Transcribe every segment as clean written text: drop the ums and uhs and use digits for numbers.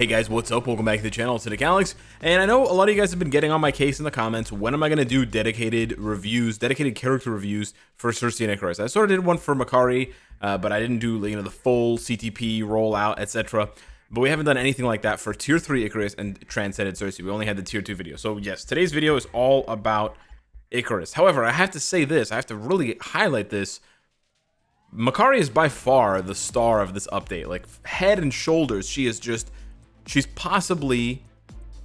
Hey guys, what's up? Welcome back to the channel, Cynicalex. And I know a lot of you guys have been getting on my case in the comments. When am I going to do dedicated reviews, dedicated character reviews for Cersei and Ikaris? I sort of did one for Makari, but I didn't do the full CTP rollout, etc. But we haven't done anything like that for Tier 3 Ikaris and Transcended Cersei. We only had the Tier 2 video. So yes, today's video is all about Ikaris. However, I have to say this, I have to really highlight this. Makari is by far the star of this update. Like, head and shoulders, she's possibly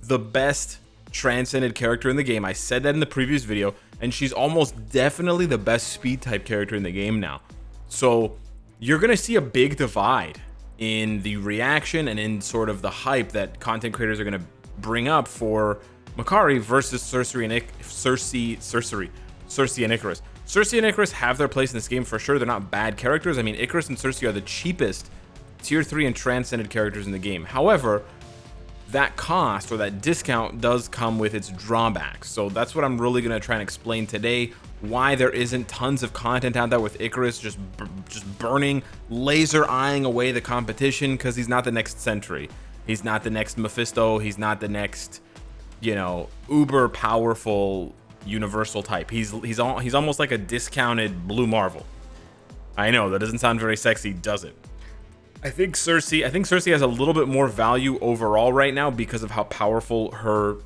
the best transcended character in the game. I said that in the previous video, and she's almost definitely the best speed type character in the game now. So you're gonna see a big divide in the reaction and in sort of the hype that content creators are gonna bring up for Makari versus Cersei and Ikaris. Cersei and Ikaris have their place in this game for sure. They're not bad characters. I mean, Ikaris and Cersei are the cheapest Tier 3 and Transcended characters in the game. However, that cost or that discount does come with its drawbacks. So that's what I'm really going to try and explain today. Why there isn't tons of content out there with Ikaris just burning, laser eyeing away the competition, because he's not the next Sentry. He's not the next Mephisto. He's not the next, uber powerful universal type. He's almost like a discounted Blue Marvel. I know that doesn't sound very sexy, does it? I think Cersei has a little bit more value overall right now because of how powerful her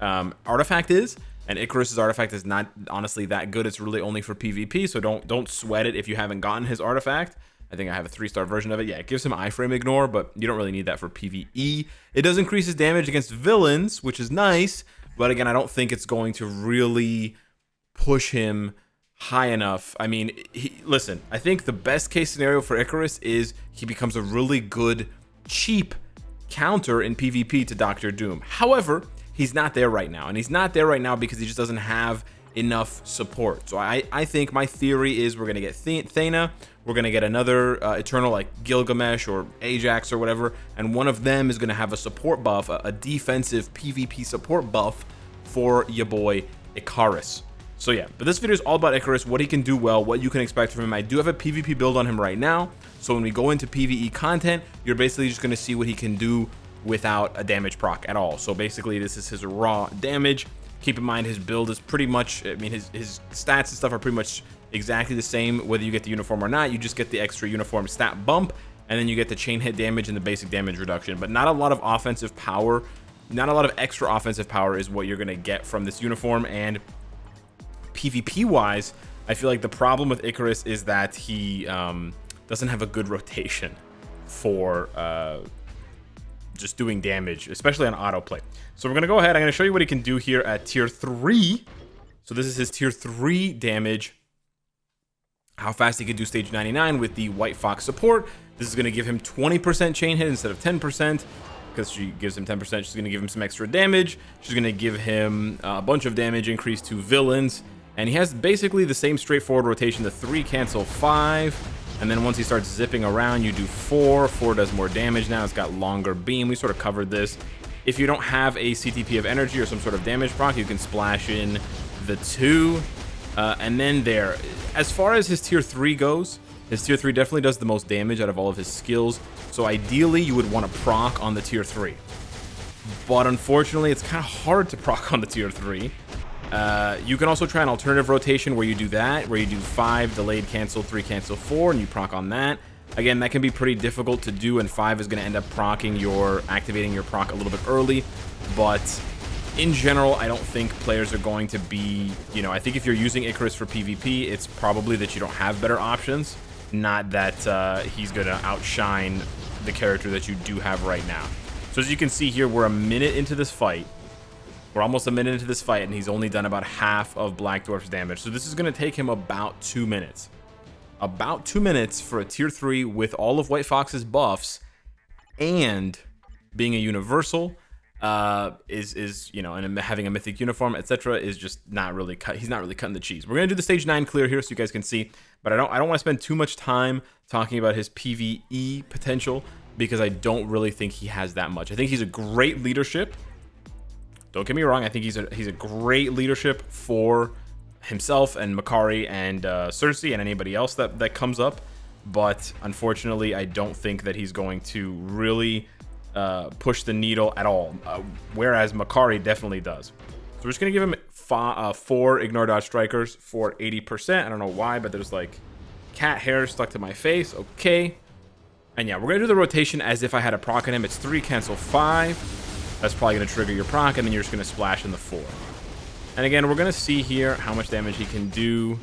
artifact is, and Ikaris's artifact is not honestly that good. It's really only for PvP, so don't sweat it if you haven't gotten his artifact. I think I have a 3-star version of it. Yeah, it gives him iframe ignore, but you don't really need that for PvE. It does increase his damage against villains, which is nice, but again, I don't think it's going to really push him high enough. I mean, listen, I think the best case scenario for Ikaris is he becomes a really good, cheap counter in PvP to Doctor Doom. However, he's not there right now, and he's not there right now because he just doesn't have enough support. So I think my theory is we're going to get Thena, we're going to get another Eternal like Gilgamesh or Ajax or whatever, and one of them is going to have a support buff, a defensive PvP support buff for your boy Ikaris. So yeah, but this video is all about Ikaris, what he can do well, what you can expect from him. I do have a PvP build on him right now, so when we go into PvE content, you're basically just going to see what he can do without a damage proc at all. So basically, this is his raw damage. Keep in mind, his build is pretty much, I mean, his stats and stuff are pretty much exactly the same, whether you get the uniform or not. You just get the extra uniform stat bump, and then you get the chain hit damage and the basic damage reduction, but not a lot of offensive power. Not a lot of extra offensive power is what you're going to get from this uniform. And PvP wise, I feel like the problem with Ikaris is that he doesn't have a good rotation for just doing damage, especially on autoplay. So we're gonna go ahead, I'm gonna show you what he can do here at tier 3. So this is his tier 3 damage, how fast he can do stage 99 with the White Fox support. This is gonna give him 20% chain hit instead of 10%. Because she gives him 10%, she's going to give him some extra damage. She's going to give him a bunch of damage increase to villains. And he has basically the same straightforward rotation. The 3 cancel 5. And then once he starts zipping around, you do 4. 4 does more damage now. It's got longer beam. We sort of covered this. If you don't have a CTP of energy or some sort of damage proc, you can splash in the 2. And then there. As far as his tier 3 goes, his tier 3 definitely does the most damage out of all of his skills. So ideally, you would want to proc on the tier 3. But unfortunately, it's kind of hard to proc on the tier 3. You can also try an alternative rotation where you do that, where you do 5 delayed cancel, 3 cancel 4, and you proc on that. Again, that can be pretty difficult to do, and 5 is going to end up activating your proc a little bit early. But in general, I don't think players are going to be, I think if you're using Ikaris for PvP, it's probably that you don't have better options, not that he's going to outshine the character that you do have right now. So as you can see here, we're a minute into this fight. We're almost a minute into this fight, and he's only done about half of Black Dwarf's damage. So this is going to take him about 2 minutes. About 2 minutes for a tier 3 with all of White Fox's buffs and being a universal and having a mythic uniform, etc. is just not really he's not really cutting the cheese. We're going to do the stage 9 clear here so you guys can see, but I don't want to spend too much time talking about his PvE potential because I don't really think he has that much. I think he's a great leadership. Don't get me wrong, I think he's a great leadership for himself and Makari and Cersei and anybody else that comes up, but unfortunately I don't think that he's going to really push the needle at all, whereas Makari definitely does. So we're just gonna give him 4 ignore dodge strikers for 80%. I don't know why, but there's like cat hair stuck to my face. Okay. And yeah, we're gonna do the rotation as if I had a proc on him. It's 3 cancel 5. That's probably gonna trigger your proc, and then you're just gonna splash in the 4. And again, we're gonna see here how much damage he can do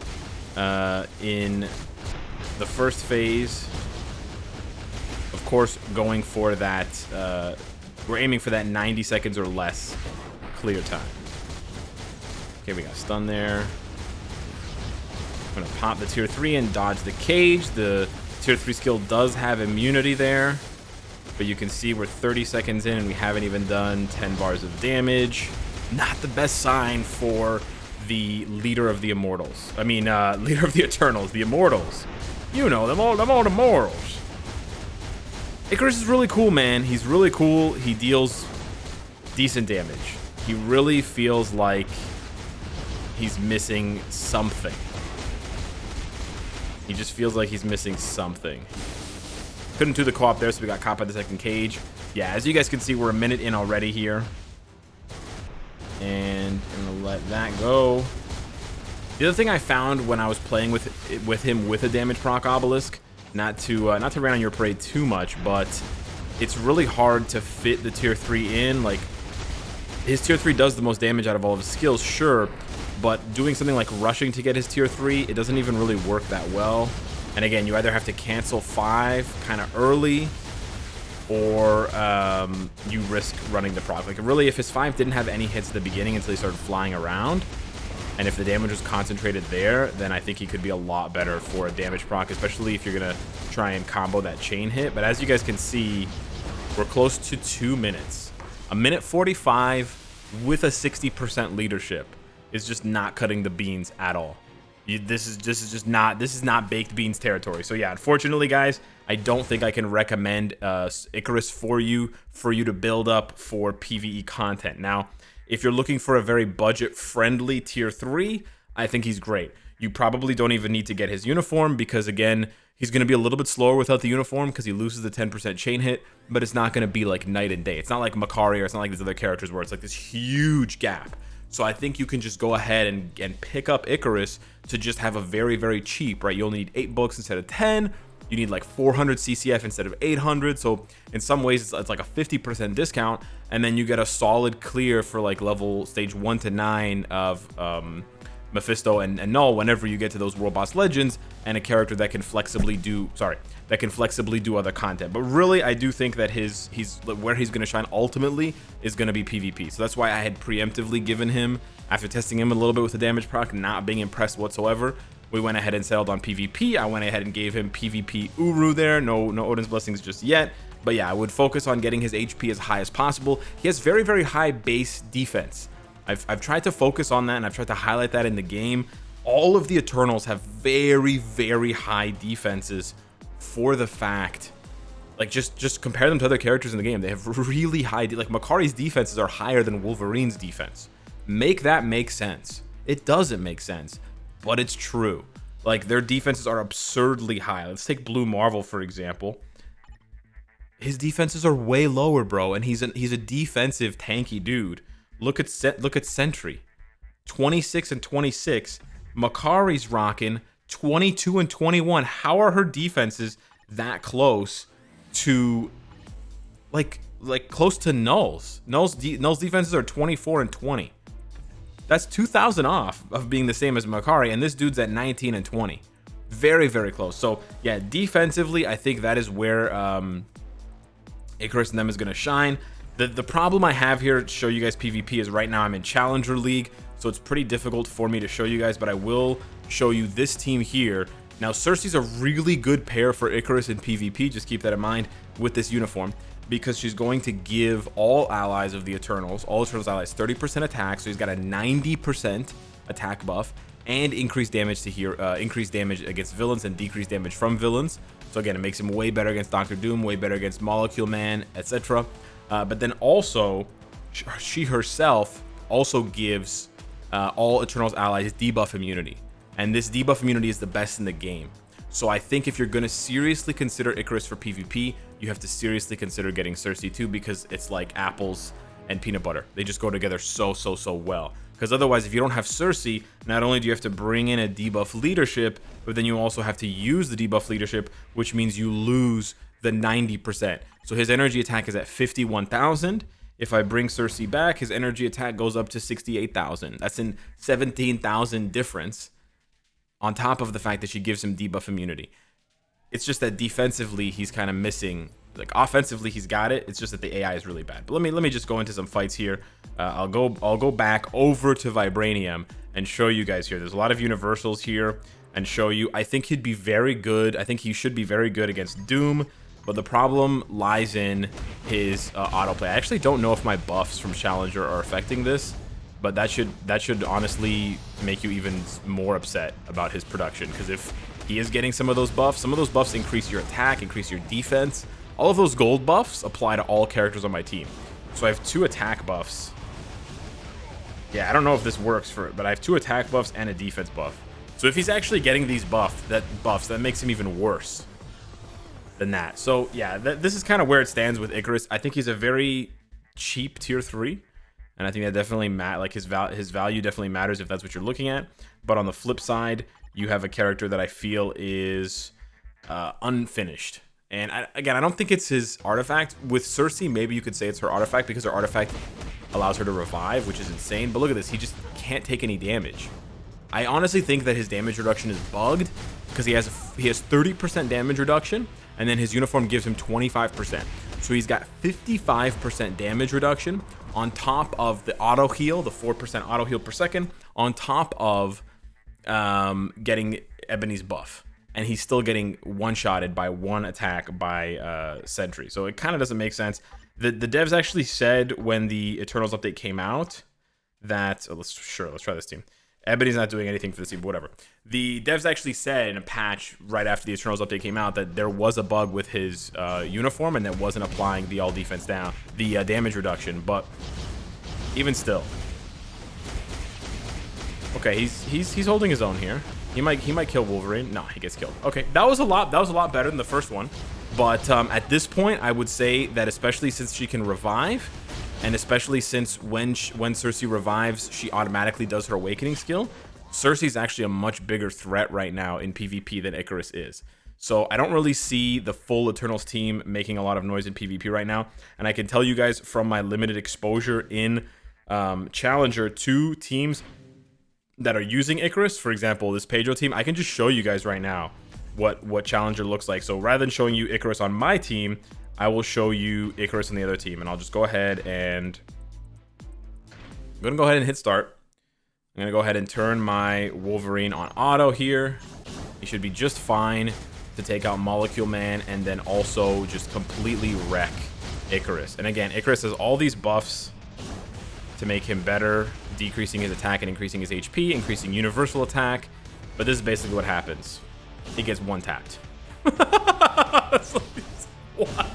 in the first phase. Of course, going for that, we're aiming for that 90 seconds or less clear time. Okay, we got stun there. I'm gonna pop the tier 3 and dodge the cage. The tier 3 skill does have immunity there, but you can see we're 30 seconds in and we haven't even done 10 bars of damage. Not the best sign for the leader of the immortals. I mean, leader of the eternals, the immortals. You know, them all the mortals. Ikaris is really cool, man. He's really cool. He deals decent damage. He really feels like he's missing something. He just feels like he's missing something. Couldn't do the co-op there, so we got caught by the second cage. Yeah, as you guys can see, we're a minute in already here. And I'm gonna let that go. The other thing I found when I was playing with him with a damage proc obelisk, not to rain on your parade too much, but it's really hard to fit the tier 3 in. Like, his tier 3 does the most damage out of all of his skills, sure, but doing something like rushing to get his tier 3, it doesn't even really work that well. And again, you either have to cancel 5 kind of early, or you risk running the proc. Like, really, if his 5 didn't have any hits at the beginning until he started flying around, and if the damage was concentrated there, then I think he could be a lot better for a damage proc, especially if you're gonna try and combo that chain hit. But as you guys can see, we're close to 2 minutes. A minute 45 with a 60% leadership is just not cutting the beans at all. This is not baked beans territory. So yeah, unfortunately, guys, I don't think I can recommend Ikaris for you to build up for PvE content. Now, if you're looking for a very budget-friendly tier 3, I think he's great. You probably don't even need to get his uniform because, again, he's going to be a little bit slower without the uniform because he loses the 10% chain hit, but it's not going to be like night and day. It's not like Makari or it's not like these other characters where it's like this huge gap. So I think you can just go ahead and pick up Ikaris to just have a very, very cheap, right? You only need 8 books instead of 10. You need like 400 CCF instead of 800. So in some ways, it's like a 50% discount. And then you get a solid clear for like level stage 1 to 9 of Mephisto and Null whenever you get to those World Boss Legends, and a character that can flexibly do, other content. But really, I do think that where he's going to shine ultimately is going to be PvP. So that's why I had preemptively given him, after testing him a little bit with the damage proc, not being impressed whatsoever, we went ahead and settled on PvP. I went ahead and gave him PvP Uru there. No Odin's Blessings just yet. But yeah, I would focus on getting his HP as high as possible. He has very, very high base defense. I've tried to focus on that, and I've tried to highlight that in the game. All of the Eternals have very, very high defenses for the fact, like, just compare them to other characters in the game. They have really high, like, Makari's defenses are higher than Wolverine's defense. Make that make sense. It doesn't make sense, but it's true. Like, their defenses are absurdly high. Let's take Blue Marvel, for example. His defenses are way lower, bro, and he's a defensive tanky dude. Look at Sentry, 26 and 26. Makari's rocking 22 and 21. How are her defenses that close to, like close to Null's? Null's defenses are 24 and 20. That's 2,000 off of being the same as Makari, and this dude's at 19 and 20. Very, very close. So yeah, defensively, I think that is where Ikaris and them is going to shine. The problem I have here to show you guys PvP is right now I'm in Challenger League, so it's pretty difficult for me to show you guys, but I will show you this team here. Now, Cersei's a really good pair for Ikaris in PvP, just keep that in mind with this uniform, because she's going to give all allies of the Eternals, all Eternals allies, 30% attack, so he's got a 90% attack buff, and increased damage to here, increased damage against villains and decreased damage from villains. So again, it makes him way better against Doctor Doom, way better against Molecule Man, etc. But then also, she herself also gives all Eternals allies debuff immunity. And this debuff immunity is the best in the game. So I think if you're going to seriously consider Ikaris for PvP, you have to seriously consider getting Cersei too, because it's like apples and peanut butter. They just go together so well. Because otherwise, if you don't have Cersei, not only do you have to bring in a debuff leadership, but then you also have to use the debuff leadership, which means you lose the 90%. So his energy attack is at 51,000. If I bring Cersei back, his energy attack goes up to 68,000. That's in 17,000 difference, on top of the fact that she gives him debuff immunity. It's just that defensively, he's kind of missing. Like offensively, he's got it. It's just that the AI is really bad. But let me just go into some fights here. I'll go back over to Vibranium and show you guys here. There's a lot of universals here, and show you. I think he'd be very good. I think he should be very good against Doom. But the problem lies in his autoplay. I actually don't know if my buffs from Challenger are affecting this, but that should honestly make you even more upset about his production, because if he is getting some of those buffs increase your attack, increase your defense. All of those gold buffs apply to all characters on my team. So I have 2 attack buffs. Yeah, I don't know if this works for it, but I have 2 attack buffs and a defense buff. So if he's actually getting these buffs, that makes him even worse than that. So yeah, this is kind of where it stands with Ikaris. I think he's a very cheap tier 3, and I think that definitely his value definitely matters if that's what you're looking at. But on the flip side, you have a character that I feel is unfinished. And I don't think it's his artifact. With Cersei, maybe you could say it's her artifact, because her artifact allows her to revive, which is insane. But look at this, he just can't take any damage. I honestly think that his damage reduction is bugged, because he has 30% damage reduction, and then his uniform gives him 25%. So he's got 55% damage reduction on top of the auto heal, the 4% auto heal per second, on top of getting Ebony's buff. And he's still getting one-shotted by 1 attack by Sentry. So it kind of doesn't make sense. The devs actually said when the Eternals update came out that... let's try this team. Ebony's not doing anything for this team, but whatever. The devs actually said in a patch right after the Eternals update came out that there was a bug with his uniform, and that wasn't applying the all defense down, the damage reduction. But even still... Okay, he's holding his own here. He might kill Wolverine. No, he gets killed. Okay, that was a lot better than the first one. But at this point, I would say that especially since she can revive, and especially since when Cersei revives, she automatically does her awakening skill, Cersei's actually a much bigger threat right now in PvP than Ikaris is. So I don't really see the full Eternals team making a lot of noise in PvP right now. And I can tell you guys from my limited exposure in Challenger to teams that are using Ikaris, for example, this Pedro team, I can just show you guys right now what Challenger looks like. So rather than showing you Ikaris on my team, I will show you Ikaris on the other team. And I'll just go ahead and... I'm going to go ahead and hit start. I'm going to go ahead and turn my Wolverine on auto here. He should be just fine to take out Molecule Man and then also just completely wreck Ikaris. And again, Ikaris has all these buffs to make him better, decreasing his attack and increasing his HP, increasing universal attack. But this is basically what happens. He gets one tapped. What?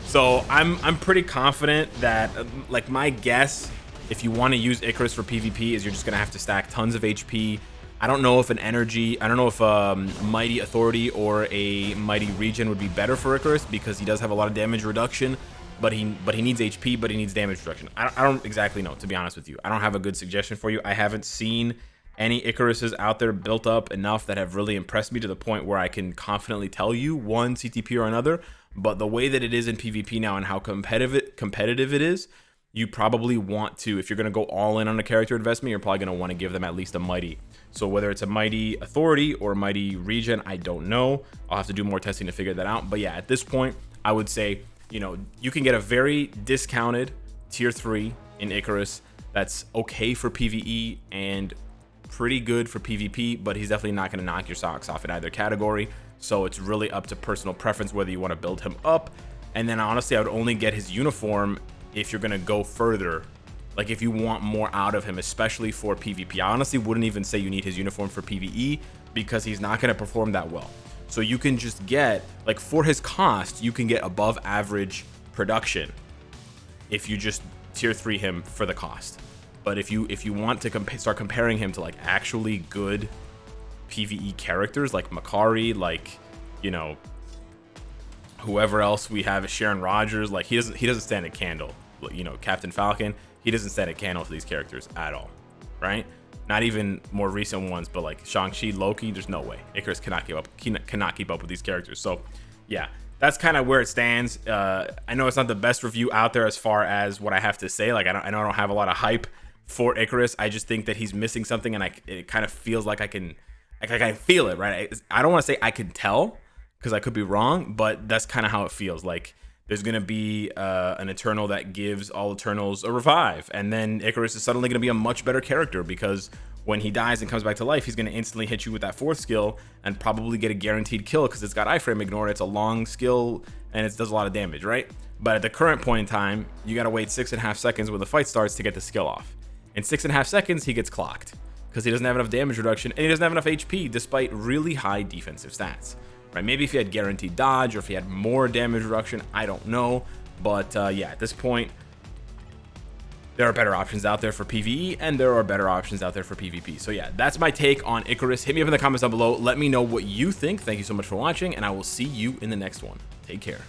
So I'm pretty confident that, like, my guess, if you want to use Ikaris for PvP, is you're just gonna have to stack tons of HP. I don't know if I don't know if Mighty Authority or a Mighty Regen would be better for Ikaris, because he does have a lot of damage reduction, but he needs HP, but he needs damage reduction. I don't exactly know, to be honest with you. I don't have a good suggestion for you. I haven't seen any Ikarises out there built up enough that have really impressed me to the point where I can confidently tell you one CTP or another. But the way that it is in PvP now and how competitive it is, you probably want to, if you're going to go all in on a character investment, you're probably going to want to give them at least a Mighty. So whether it's a Mighty Authority or a Mighty Regen, I don't know. I'll have to do more testing to figure that out. But yeah, at this point, I would say, you know, you can get a very discounted tier 3 in Ikaris that's okay for PvE and pretty good for PvP, but he's definitely not going to knock your socks off in either category. So it's really up to personal preference whether you want to build him up. And then honestly, I would only get his uniform if you're going to go further. Like if you want more out of him, especially for PvP. I honestly wouldn't even say you need his uniform for PvE, because he's not going to perform that well. So you can just get, like, for his cost, you can get above average production if you just tier 3 him for the cost. But if you want to start comparing him to, like, actually good PvE characters like Makari, like, you know, whoever else we have, Sharon Rogers, like he doesn't stand a candle. You know, Captain Falcon, he doesn't stand a candle to these characters at all, right? Not even more recent ones, but like Shang-Chi, Loki, there's no way. Ikaris cannot keep up with these characters. So yeah, that's kind of where it stands. I know it's not the best review out there as far as what I have to say. Like I know I don't have a lot of hype for Ikaris. I just think that he's missing something, and it kind of feels like I can feel it, right? I don't want to say I can tell, because I could be wrong, but that's kind of how it feels. Like there's going to be an Eternal that gives all Eternals a revive, and then Ikaris is suddenly going to be a much better character, because when he dies and comes back to life, he's going to instantly hit you with that 4th skill and probably get a guaranteed kill, because it's got iframe ignore. It's a long skill and it does a lot of damage, right? But at the current point in time, you got to wait 6.5 seconds when the fight starts to get the skill off. In 6.5 seconds, he gets clocked because he doesn't have enough damage reduction and he doesn't have enough HP despite really high defensive stats. Right? Maybe if he had guaranteed dodge or if he had more damage reduction, I don't know. But yeah, at this point, there are better options out there for PvE and there are better options out there for PvP. So yeah, that's my take on Ikaris. Hit me up in the comments down below. Let me know what you think. Thank you so much for watching, and I will see you in the next one. Take care.